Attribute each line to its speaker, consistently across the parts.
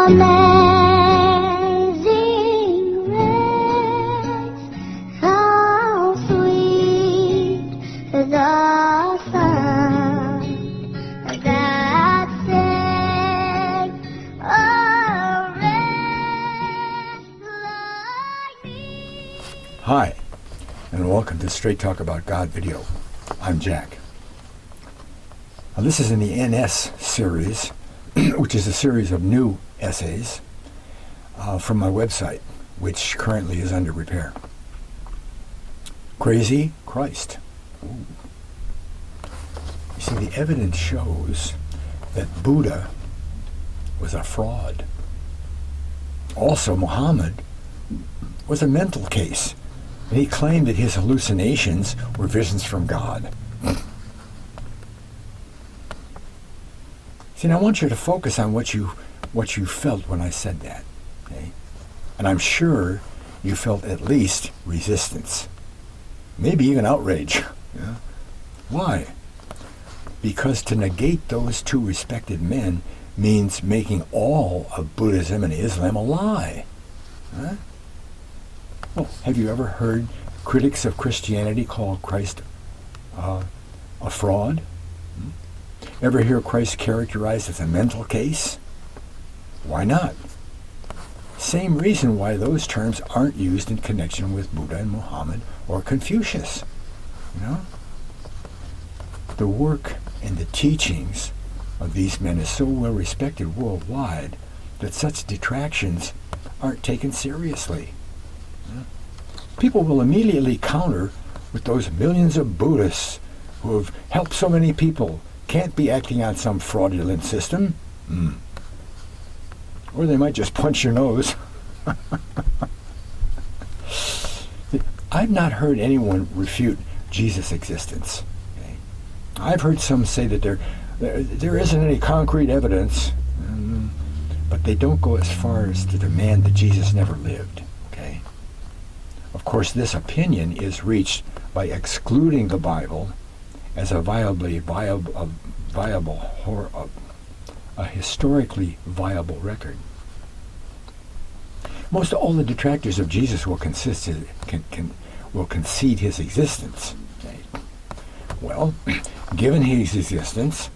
Speaker 1: Amazing grace, how sweet the sound that saved a wretch like me.
Speaker 2: Hi, and welcome to Straight Talk About God video. I'm Jack. Now, this is in the NS series, which is a series of new essays from my website, which currently is under repair. Crazy Christ. Ooh. You see, the evidence shows that Buddha was a fraud. Also, Mohammad was a mental case, and he claimed that his hallucinations were visions from God. See, now I want you to focus on what you felt when I said that. Okay? And I'm sure you felt at least resistance. Maybe even outrage. Yeah? Why? Because to negate those two respected men means making all of Buddhism and Islam a lie. Huh? Well, have you ever heard critics of Christianity call Christ a fraud? Ever hear Christ characterized as a mental case? Why not? Same reason why those terms aren't used in connection with Buddha and Mohammed or Confucius. You know? The work and the teachings of these men is so well respected worldwide that such detractions aren't taken seriously. People will immediately counter with those millions of Buddhists who have helped so many people can't be acting on some fraudulent system. Or they might just punch your nose. I've not heard anyone refute Jesus' existence. Okay? I've heard some say that there isn't any concrete evidence, but they don't go as far as to demand that Jesus never lived. Okay? Of course, this opinion is reached by excluding the Bible as a historically viable record. Most all the detractors of Jesus will concede his existence. Okay? Well, given his existence,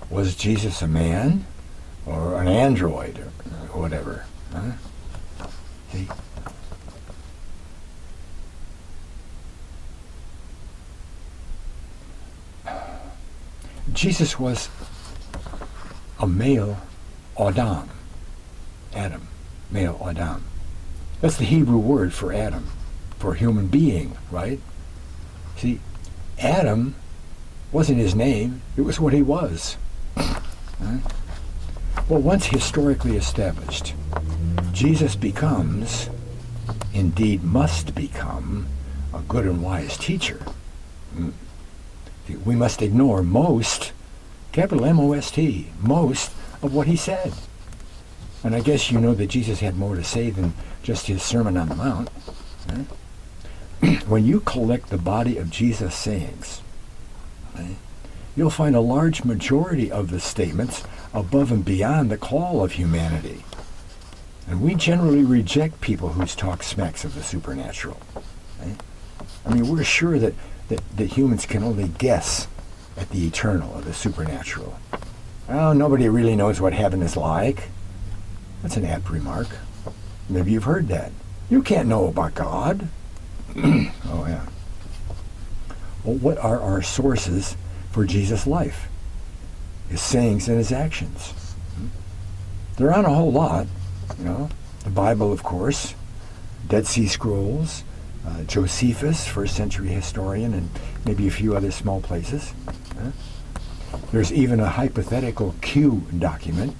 Speaker 2: was Jesus a man or an android or whatever? Huh? See? Jesus was a male Adam, male Adam. That's the Hebrew word for Adam, for a human being, right? See, Adam wasn't his name, it was what he was. Right? Well, once historically established, Jesus becomes, indeed must become, a good and wise teacher. We must ignore most, capital M-O-S-T, most of what he said. And I guess you know that Jesus had more to say than just his Sermon on the Mount. Right? When you collect the body of Jesus' sayings, right, you'll find a large majority of the statements above and beyond the call of humanity. And we generally reject people whose talk smacks of the supernatural. Right? I mean, we're sure that humans can only guess at the eternal or the supernatural. Well, nobody really knows what heaven is like. That's an apt remark. Maybe you've heard that. You can't know about God. Oh, yeah. Well, what are our sources for Jesus' life? His sayings and his actions. There aren't a whole lot. You know, the Bible, of course, Dead Sea Scrolls, Josephus, first century historian, and maybe a few other small places. There's even a hypothetical Q document,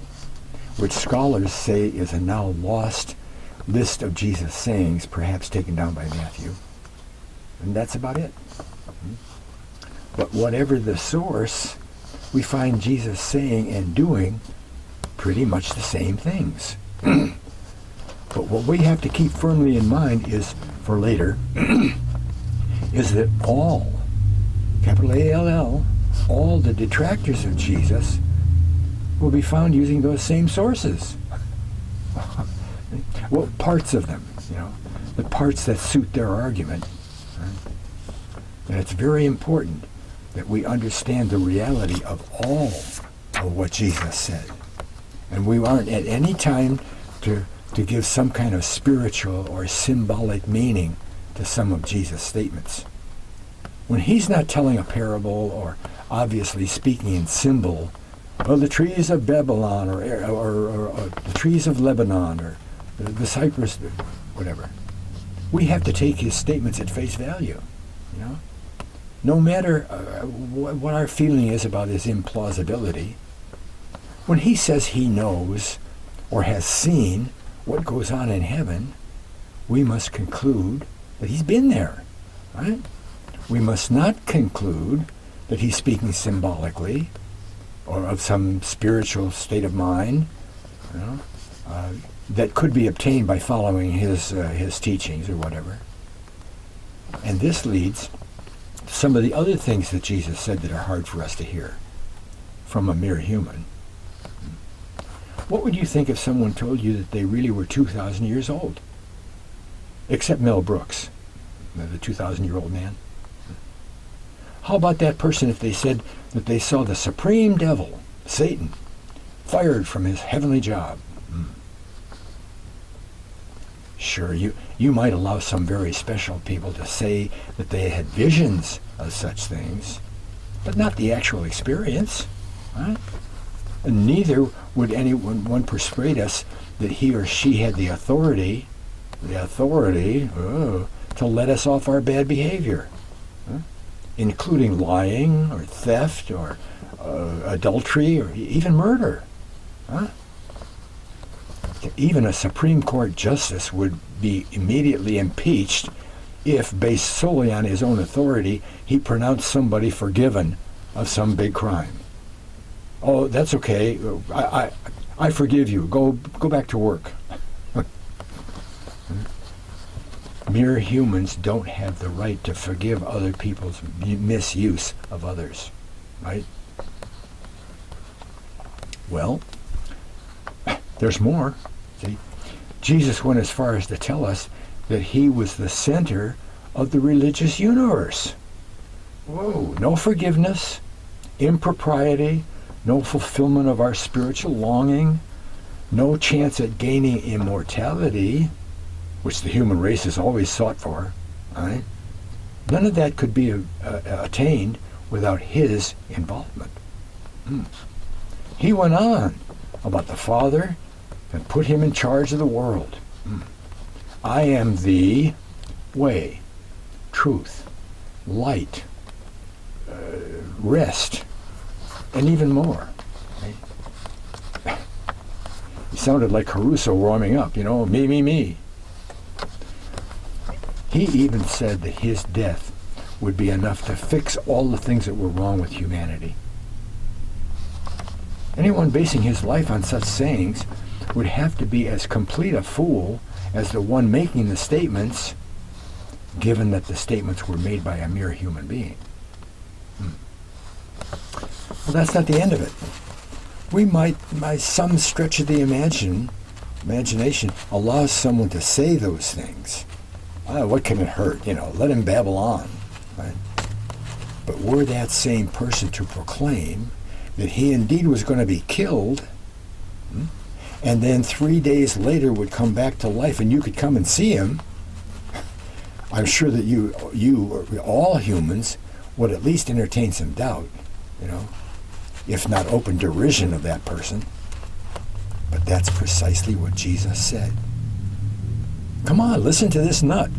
Speaker 2: which scholars say is a now lost list of Jesus' sayings, perhaps taken down by Matthew. And that's about it. But whatever the source, we find Jesus saying and doing pretty much the same things. But what we have to keep firmly in mind is, for later, is that all, capital A-L-L, all the detractors of Jesus will be found using those same sources. Well, parts of them, the parts that suit their argument. Right? And it's very important that we understand the reality of all of what Jesus said. And we aren't at any time to give some kind of spiritual or symbolic meaning to some of Jesus' statements. When he's not telling a parable or obviously speaking in symbol, well, the trees of Babylon or the trees of Lebanon or the cypress, whatever. We have to take his statements at face value, No matter what our feeling is about his implausibility, when he says he knows or has seen what goes on in heaven, we must conclude that he's been there, right? We must not conclude that he's speaking symbolically or of some spiritual state of mind, that could be obtained by following his teachings or whatever. And this leads to some of the other things that Jesus said that are hard for us to hear from a mere human. What would you think if someone told you that they really were 2,000 years old? Except Mel Brooks, the 2,000-year-old man. How about that person if they said that they saw the supreme devil, Satan, fired from his heavenly job? Sure, you might allow some very special people to say that they had visions of such things, but not the actual experience, right? And neither would anyone persuade us that he or she had the authority to let us off our bad behavior, including lying or theft or adultery or even murder. Even a Supreme Court justice would be immediately impeached if, based solely on his own authority, he pronounced somebody forgiven of some big crime. Oh, that's okay. I forgive you. Go back to work. Mere humans don't have the right to forgive other people's misuse of others, right? Well, there's more. See, Jesus went as far as to tell us that he was the center of the religious universe. Whoa, no forgiveness, impropriety, no fulfillment of our spiritual longing, no chance at gaining immortality, which the human race has always sought for, right? None of that could be attained without his involvement. He went on about the Father and put him in charge of the world. I am the way, truth, light, rest, and even more. Right? He sounded like Caruso warming up, me. He even said that his death would be enough to fix all the things that were wrong with humanity. Anyone basing his life on such sayings would have to be as complete a fool as the one making the statements, given that the statements were made by a mere human being. Well, that's not the end of it. We might, by some stretch of the imagination, allow someone to say those things. What can it hurt? Let him babble on. Right? But were that same person to proclaim that he indeed was going to be killed, and then 3 days later would come back to life and you could come and see him, I'm sure that you or all humans would at least entertain some doubt, if not open derision of that person. But that's precisely what Jesus said. Come on, listen to this nut,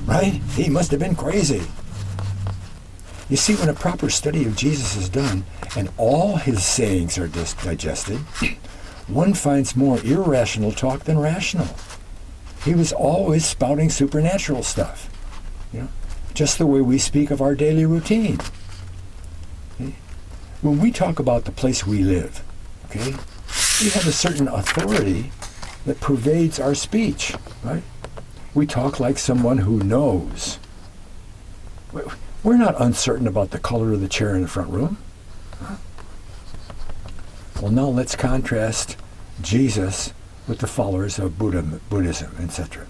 Speaker 2: right? He must have been crazy. You see, when a proper study of Jesus is done and all his sayings are digested, one finds more irrational talk than rational. He was always spouting supernatural stuff, just the way we speak of our daily routine. Okay? When we talk about the place we live, okay, we have a certain authority that pervades our speech, right? We talk like someone who knows. We're not uncertain about the color of the chair in the front room. Well, now let's contrast Jesus with the followers of Buddhism, etc.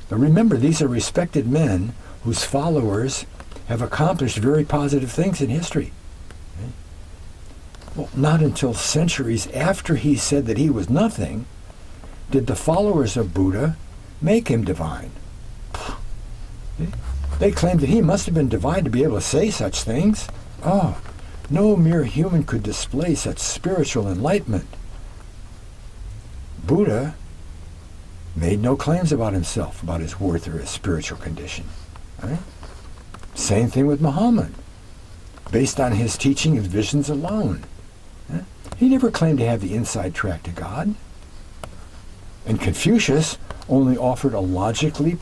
Speaker 2: But remember, these are respected men whose followers have accomplished very positive things in history. Okay? Well, not until centuries after he said that he was nothing did the followers of Buddha make him divine. Okay? They claimed that he must have been divine to be able to say such things. Oh, no mere human could display such spiritual enlightenment. Buddha made no claims about himself, about his worth or his spiritual condition. Right? Same thing with Mohammad, based on his teaching and visions alone. He never claimed to have the inside track to God. And Confucius only offered a logically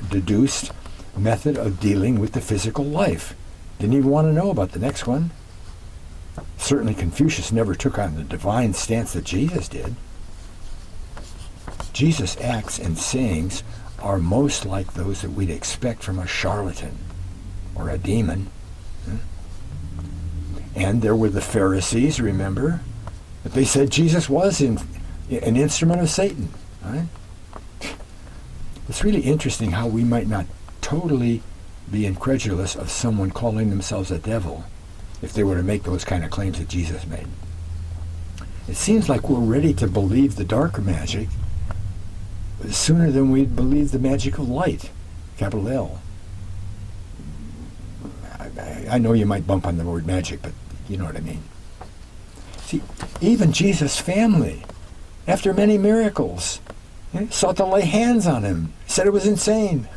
Speaker 2: deduced method of dealing with the physical life. Didn't even want to know about the next one. Certainly Confucius never took on the divine stance that Jesus did. Jesus' acts and sayings are most like those that we'd expect from a charlatan or a demon. And there were the Pharisees, remember, that they said Jesus was an instrument of Satan. Right? It's really interesting how we might not totally be incredulous of someone calling themselves a devil if they were to make those kind of claims that Jesus made. It seems like we're ready to believe the darker magic sooner than we'd believe the magic of light, capital L. I know you might bump on the word magic, but you know what I mean. See, even Jesus' family, after many miracles, sought to lay hands on him, said it was insane.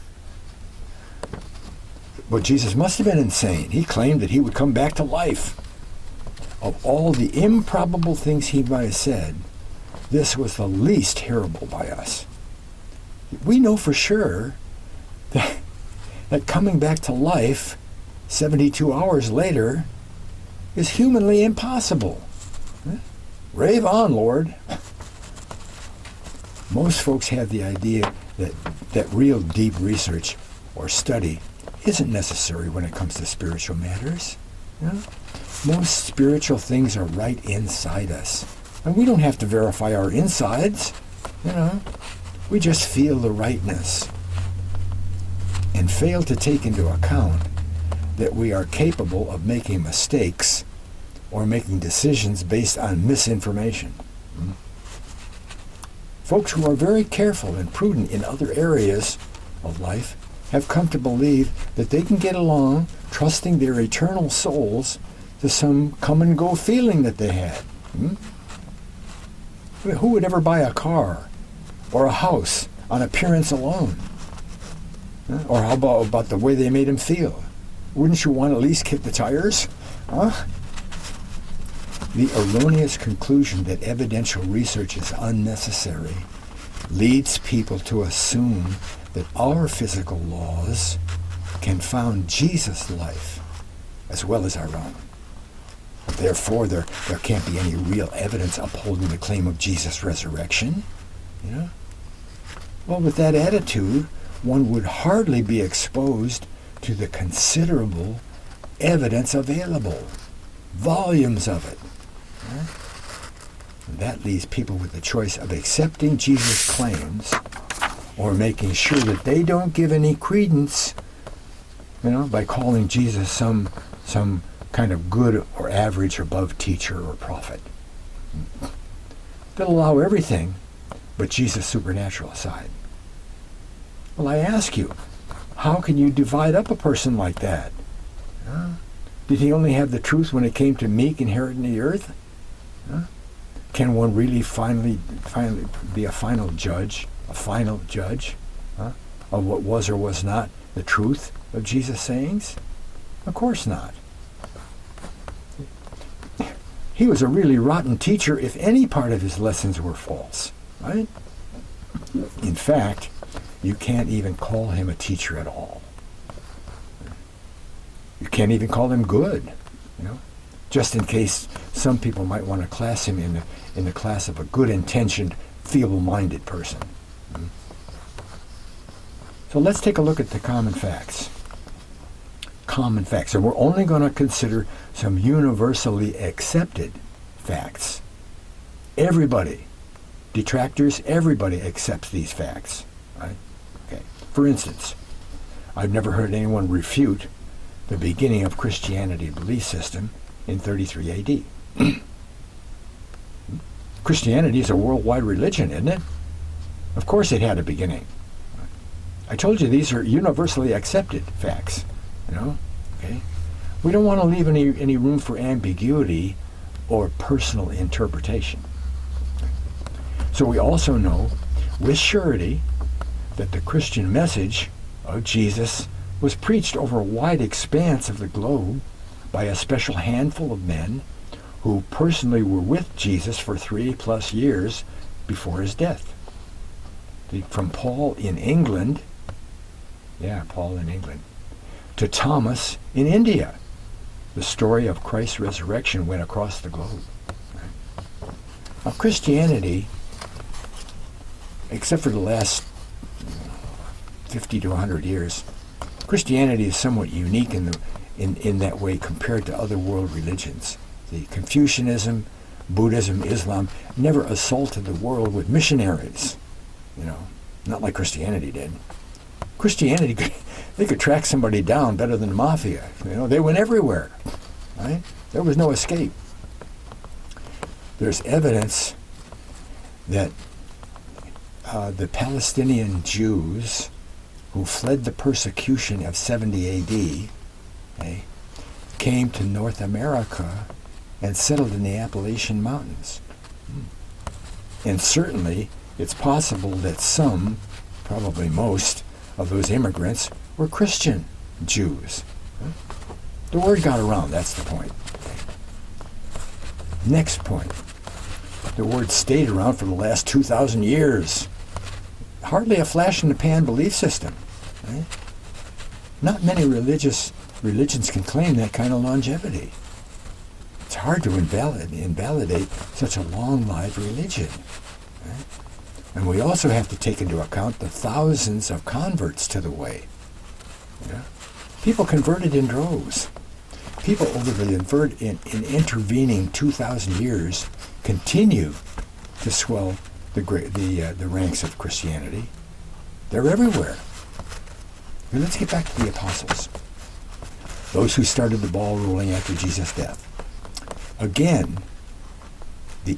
Speaker 2: But Jesus must have been insane. He claimed that he would come back to life. Of all the improbable things he might have said, this was the least hearable by us. We know for sure that coming back to life 72 hours later is humanly impossible. Rave on, Lord. Most folks have the idea that real deep research or study isn't necessary when it comes to spiritual matters. Most spiritual things are right inside us. And we don't have to verify our insides. We just feel the rightness and fail to take into account that we are capable of making mistakes or making decisions based on misinformation. Folks who are very careful and prudent in other areas of life have come to believe that they can get along trusting their eternal souls to some come-and-go feeling that they had. Who would ever buy a car or a house on appearance alone? Or how about the way they made him feel? Wouldn't you want to at least kick the tires? The erroneous conclusion that evidential research is unnecessary leads people to assume that our physical laws can found Jesus' life as well as our own. Therefore, there can't be any real evidence upholding the claim of Jesus' resurrection. Well, with that attitude, one would hardly be exposed to the considerable evidence available, volumes of it. And that leaves people with the choice of accepting Jesus' claims or making sure that they don't give any credence, by calling Jesus some kind of good or average above teacher or prophet. They'll allow everything but Jesus' supernatural side. Well, I ask you, how can you divide up a person like that? Did he only have the truth when it came to meek inheriting the earth? Can one really finally be a final judge of what was or was not the truth of Jesus' sayings? Of course not. He was a really rotten teacher if any part of his lessons were false, right? In fact, you can't even call him a teacher at all. You can't even call him good, just in case some people might want to class him in the class of a good-intentioned, feeble-minded person. So let's take a look at the common facts. Common facts. And we're only going to consider some universally accepted facts Everybody, detractors, everybody accepts these facts. Right? Okay. For instance, I've never heard anyone refute the beginning of Christianity belief system in 33 AD. Christianity is a worldwide religion, isn't it? Of course it had a beginning. I told you these are universally accepted facts. Okay? We don't want to leave any room for ambiguity or personal interpretation. So we also know with surety that the Christian message of Jesus was preached over a wide expanse of the globe by a special handful of men who personally were with Jesus for 3+ years before his death. From Paul in England, to Thomas in India. The story of Christ's resurrection went across the globe. Now Christianity, except for the last 50 to 100 years, Christianity is somewhat unique in that way compared to other world religions. The Confucianism, Buddhism, Islam never assaulted the world with missionaries, not like Christianity did. Christianity, they could track somebody down better than the mafia. They went everywhere, right? There was no escape. There's evidence that the Palestinian Jews who fled the persecution of 70 AD, came to North America and settled in the Appalachian Mountains. And certainly it's possible that some, probably most, of those immigrants were Christian Jews. The word got around, that's the point. Next point. The word stayed around for the last 2,000 years. Hardly a flash-in-the-pan belief system. Right? Not many religions can claim that kind of longevity. It's hard to invalidate such a long-lived religion. Right? And we also have to take into account the thousands of converts to the way. People converted in droves. People over the in intervening 2,000 years continue to swell the ranks of Christianity. They're everywhere. And let's get back to the apostles. Those who started the ball rolling after Jesus' death. Again, the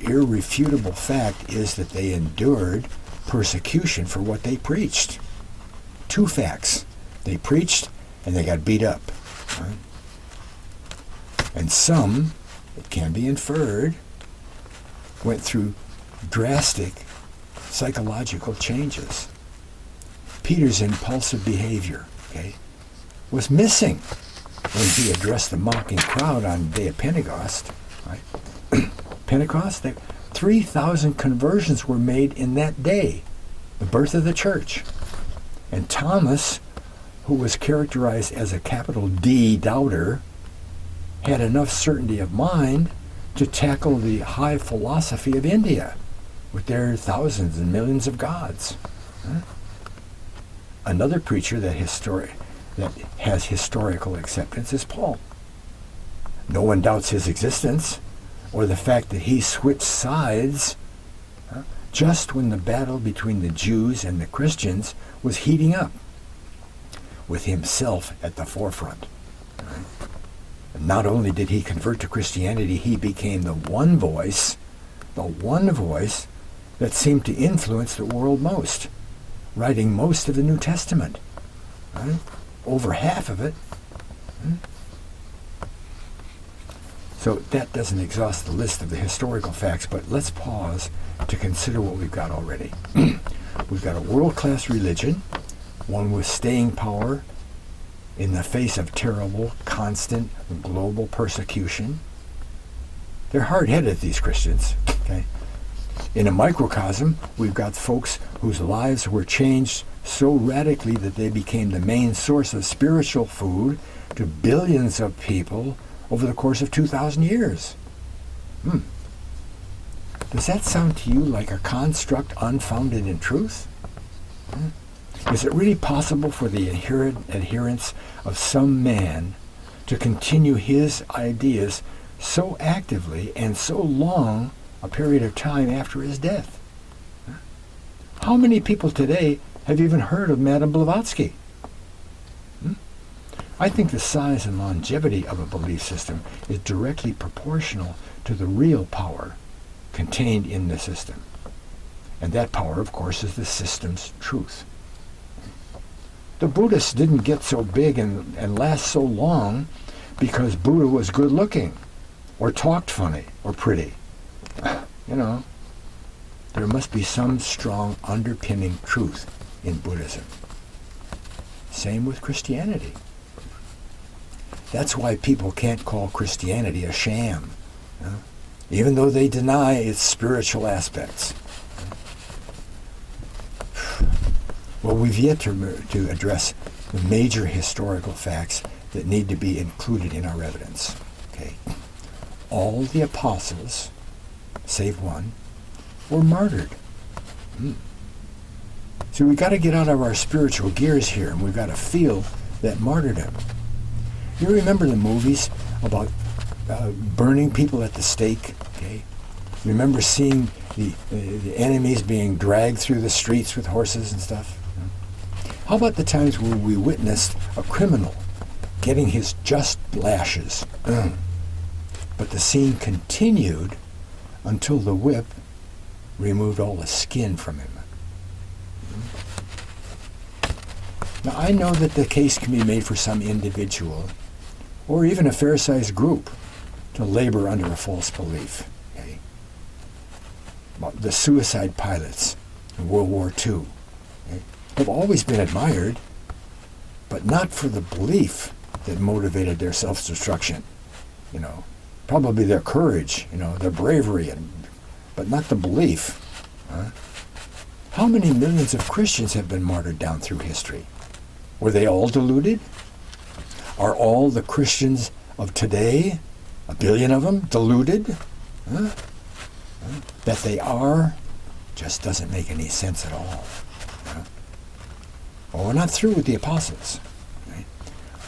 Speaker 2: irrefutable fact is that they endured persecution for what they preached. Two facts. They preached and they got beat up. Right? And some, it can be inferred, went through drastic psychological changes. Peter's impulsive behavior, was missing when he addressed the mocking crowd on the day of Pentecost. Right? Pentecost, 3,000 conversions were made in that day, the birth of the church. And Thomas, who was characterized as a capital D doubter, had enough certainty of mind to tackle the high philosophy of India with their thousands and millions of gods. Huh? Another preacher that has historical acceptance is Paul. No one doubts his existence or the fact that he switched sides just when the battle between the Jews and the Christians was heating up, with himself at the forefront. Right? And not only did he convert to Christianity, he became the one voice that seemed to influence the world most, writing most of the New Testament. Right? Over half of it. So that doesn't exhaust the list of the historical facts, but let's pause to consider what we've got already. We've got a world-class religion, one with staying power in the face of terrible, constant, global persecution. They're hard-headed, these Christians. Okay? In a microcosm, we've got folks whose lives were changed so radically that they became the main source of spiritual food to billions of people over the course of 2,000 years. Does that sound to you like a construct unfounded in truth? Is it really possible for the adherents of some man to continue his ideas so actively and so long a period of time after his death. How many people today have even heard of Madame Blavatsky? I think the size and longevity of a belief system is directly proportional to the real power contained in the system. And that power, of course, is the system's truth. The Buddhists didn't get so big and last so long because Buddha was good looking or talked funny or pretty. You know, there must be some strong underpinning truth in Buddhism. Same with Christianity. That's why people can't call Christianity a sham, you know, even though they deny its spiritual aspects. Well, we've yet to address the major historical facts that need to be included in our evidence. Okay, all the apostles, save one, were martyred. So we've got to get out of our spiritual gears here, and we've got to feel that martyrdom. You remember the movies about burning people at the stake? Okay, remember seeing the enemies being dragged through the streets with horses and stuff? How about the times where we witnessed a criminal getting his just lashes? But the scene continued until the whip removed all the skin from him. Now, I know that the case can be made for some individual or even a fair-sized group to labor under a false belief. Okay? The suicide pilots in World War II, okay, have always been admired, but not for the belief that motivated their self-destruction. You know, probably their courage, you know, their bravery, but not the belief. How many millions of Christians have been martyred down through history? Were they all deluded? Are all the Christians of today, 1 billion of them, deluded? That they are just doesn't make any sense at all. Well, we're not through with the apostles. Right?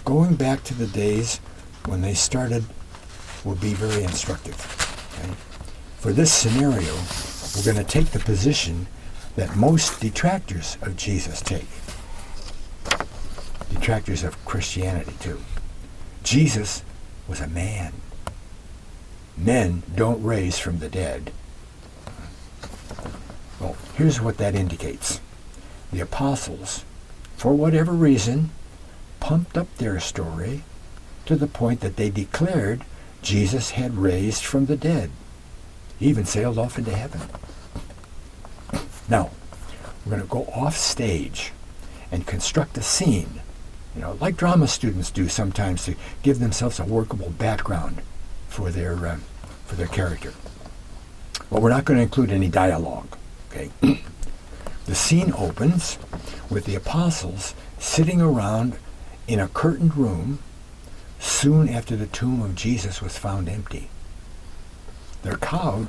Speaker 2: Going back to the days when they started will be very instructive. Okay? For this scenario, we're going to take the position that most detractors of Jesus take. Detractors of Christianity, too. Jesus was a man. Men don't raise from the dead. Well, here's what that indicates. The apostles, for whatever reason, pumped up their story to the point that they declared Jesus had raised from the dead. He even sailed off into heaven. Now, we're going to go off stage and construct a scene, you know, like drama students do sometimes to give themselves a workable background for their character. But we're not going to include any dialogue. Okay. The scene opens with the apostles sitting around in a curtained room soon after the tomb of Jesus was found empty. They're cowed,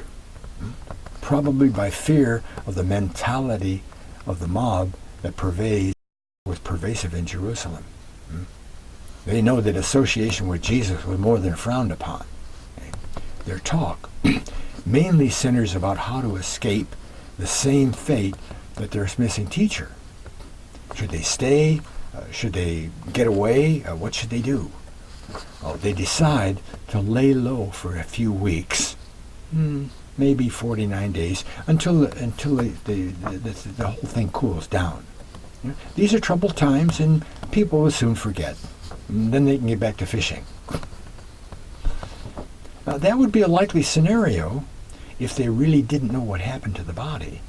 Speaker 2: probably by fear of the mentality of the mob that was pervasive in Jerusalem. They know that association with Jesus was more than frowned upon. Their talk mainly centers about how to escape the same fate that their missing teacher. Should they stay? Should they get away? What should they do? Well, they decide to lay low for a few weeks, maybe 49 days, until the whole thing cools down. These are troubled times, and people will soon forget. And then they can get back to fishing. Now, that would be a likely scenario if they really didn't know what happened to the body.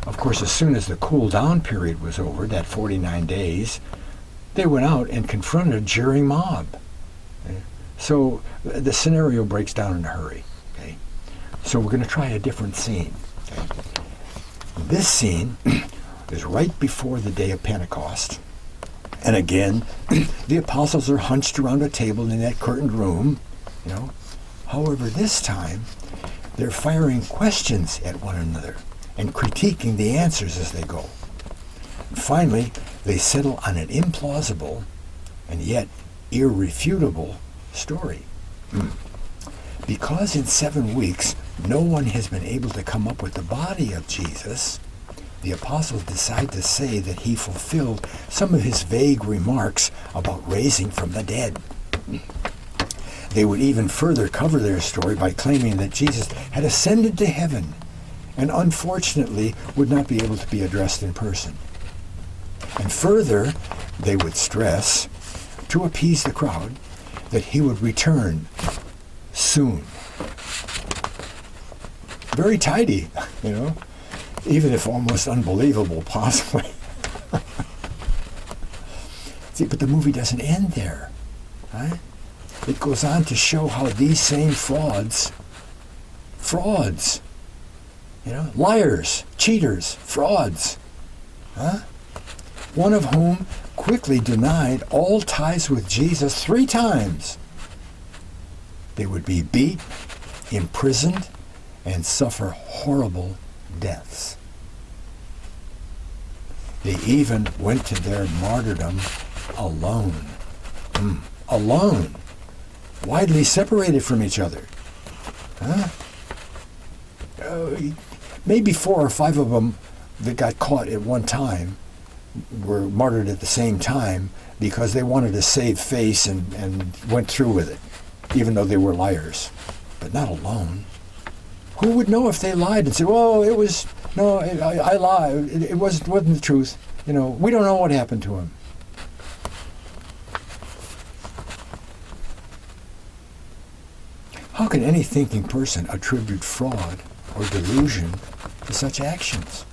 Speaker 2: Of course, as soon as the cool down period was over, that 49 days, they went out and confronted a jeering mob. So the scenario breaks down in a hurry. Okay? So we're going to try a different scene. Okay? This scene is right before the day of Pentecost. And again, the apostles are hunched around a table in that curtained room. You know. However, this time, they're firing questions at one another and critiquing the answers as they go. And finally, they settle on an implausible and yet irrefutable story. Because in 7 weeks, no one has been able to come up with the body of Jesus, the apostles decide to say that he fulfilled some of his vague remarks about raising from the dead. They would even further cover their story by claiming that Jesus had ascended to heaven and unfortunately would not be able to be addressed in person. And further, they would stress, to appease the crowd, that he would return soon. Very tidy, even if almost unbelievable, possibly. See, but the movie doesn't end there, right? It goes on to show how these same frauds, liars, cheaters, frauds, one of whom quickly denied all ties with Jesus 3 times. They would be beat, imprisoned, and suffer horrible deaths. They even went to their martyrdom alone. Alone. Widely separated from each other. Maybe 4 or 5 of them that got caught at one time were martyred at the same time because they wanted to save face and went through with it, even though they were liars. But not alone. Who would know if they lied and said, "Oh, I lied. It wasn't the truth. We don't know what happened to him." How can any thinking person attribute fraud or delusion to such actions?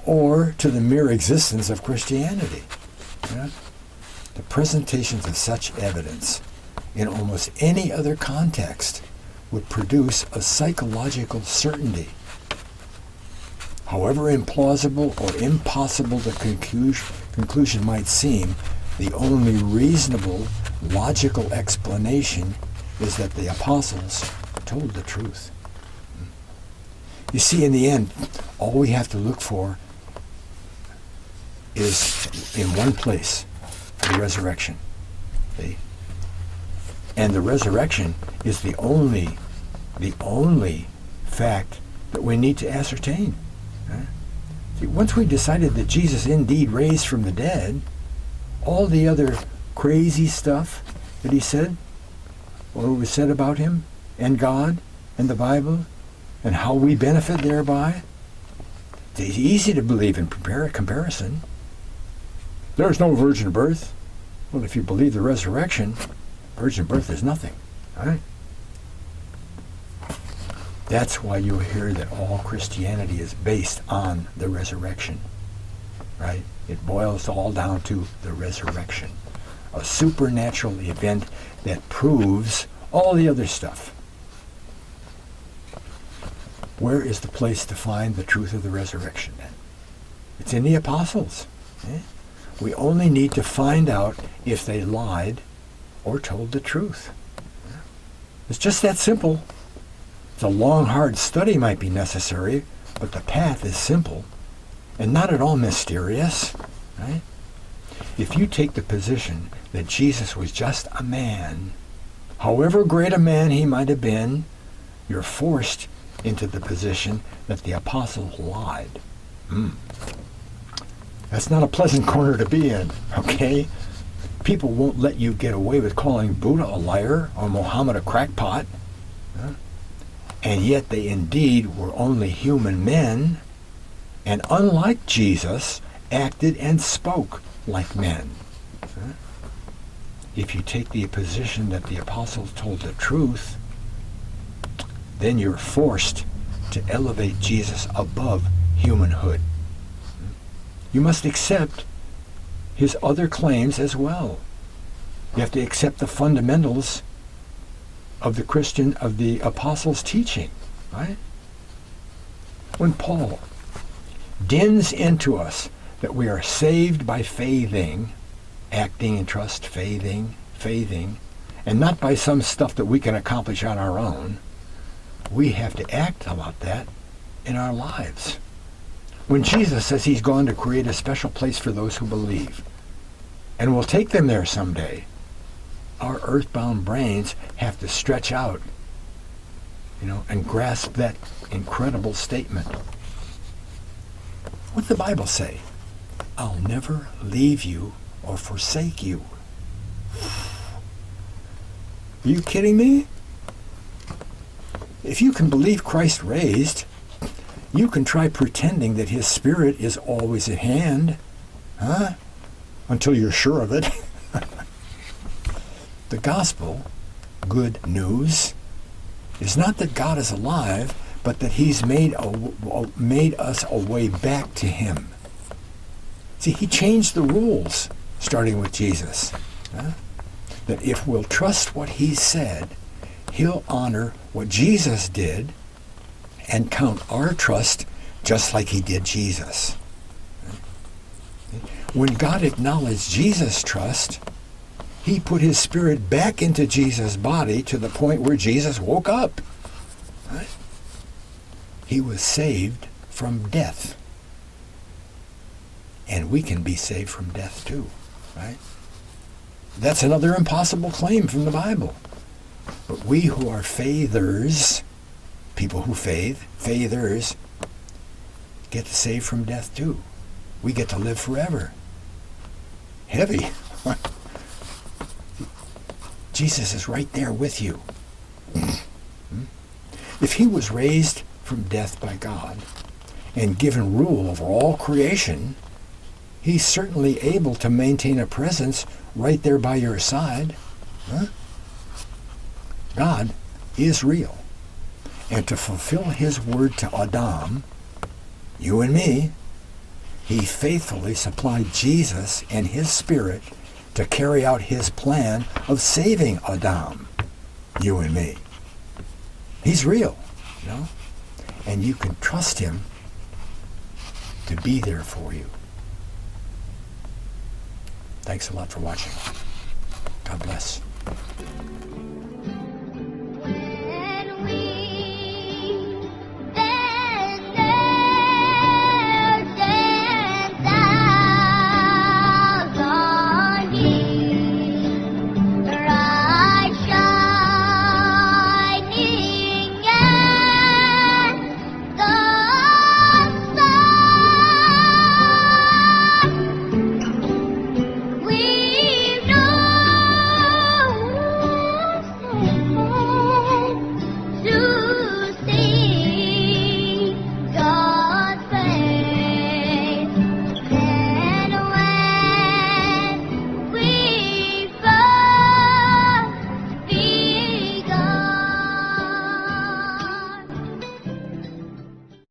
Speaker 2: Or to the mere existence of Christianity? The presentations of such evidence in almost any other context would produce a psychological certainty. However implausible or impossible the conclusion might seem, the only reasonable, logical explanation is that the apostles told the truth. You see, in the end, all we have to look for is in one place, the resurrection. See? And the resurrection is the only fact that we need to ascertain. See, once we decided that Jesus indeed raised from the dead, all the other crazy stuff that he said, or it was said about him, and God, and the Bible, and how we benefit thereby, it's easy to believe in comparison. There's no virgin birth. Well, if you believe the resurrection, virgin birth is nothing, right? That's why you hear that all Christianity is based on the resurrection, right? It boils all down to the resurrection, a supernatural event that proves all the other stuff. Where is the place to find the truth of the resurrection then? It's in the apostles. We only need to find out if they lied or told the truth. It's just that simple. It's a long, hard study might be necessary, but the path is simple and not at all mysterious, right? If you take the position that Jesus was just a man, however great a man he might have been, you're forced into the position that the apostles lied. That's not a pleasant corner to be in, okay? People won't let you get away with calling Buddha a liar or Mohammad a crackpot. And yet they indeed were only human men, and unlike Jesus, acted and spoke like men. If you take the position that the apostles told the truth, then you're forced to elevate Jesus above humanhood. You must accept his other claims as well. You have to accept the fundamentals of the apostles' teaching, right? When Paul dins into us that we are saved by faithing, acting in trust, faithing, and not by some stuff that we can accomplish on our own, we have to act about that in our lives. When Jesus says he's gone to create a special place for those who believe, and will take them there someday, our earthbound brains have to stretch out and grasp that incredible statement. What did the Bible say? I'll never leave you or forsake you. Are you kidding me? If you can believe Christ raised, you can try pretending that his Spirit is always at hand, until you're sure of it. The gospel, good news, is not that God is alive, but that he's made us a way back to him. See, he changed the rules, starting with Jesus. That if we'll trust what he said, he'll honor what Jesus did and count our trust just like he did Jesus. When God acknowledged Jesus' trust, he put his Spirit back into Jesus' body to the point where Jesus woke up. Right? He was saved from death. And we can be saved from death too. Right? That's another impossible claim from the Bible. But we who are faithers, people who faithers, get to save from death too. We get to live forever. Heavy. Jesus is right there with you. If he was raised from death by God and given rule over all creation, he's certainly able to maintain a presence right there by your side. God is real. And to fulfill his word to Adam, you and me, he faithfully supplied Jesus and his Spirit to carry out his plan of saving Adam, you and me. He's real, and you can trust him to be there for you. Thanks a lot for watching. God bless.